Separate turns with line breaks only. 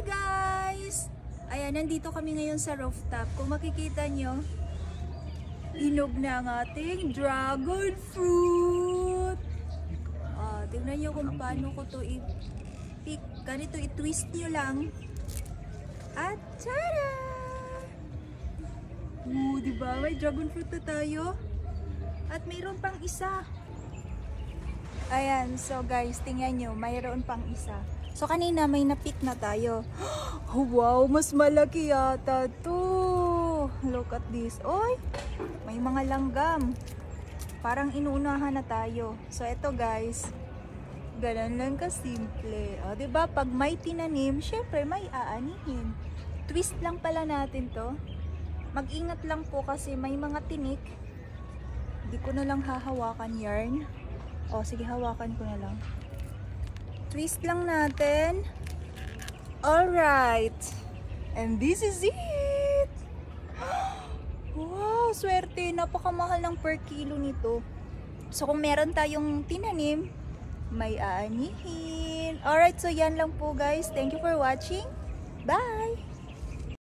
Hi guys! Ayan, nandito kami ngayon sa rooftop. Kung makikita nyo, hinog na ang ating dragon fruit. Tingnan nyo kung paano ko to i-pick. Ganito, i-twist nyo lang. At tada! Diba? May dragon fruit na tayo. At mayroon pang isa. Ayan, so guys, tingnan nyo, mayroon pang isa. So kanina may na-pick na tayo. Oh, wow, mas malaki yata to. Look at this. Oy, may mga langgam. Parang inuunahan na tayo. So eto guys, ganun lang kasimple. O, diba? Pag may tinanim, syempre may aanihin. Twist lang pala natin to. Mag-ingat lang po kasi may mga tinik. Hindi ko na lang hahawakan yarn. O, sige, hawakan ko na lang. Twist lang natin. Alright. And this is it. Wow, swerte. Napakamahal ng per kilo nito. So, kung meron tayong tinanim, may aanihin. Alright, so yan lang po guys. Thank you for watching. Bye!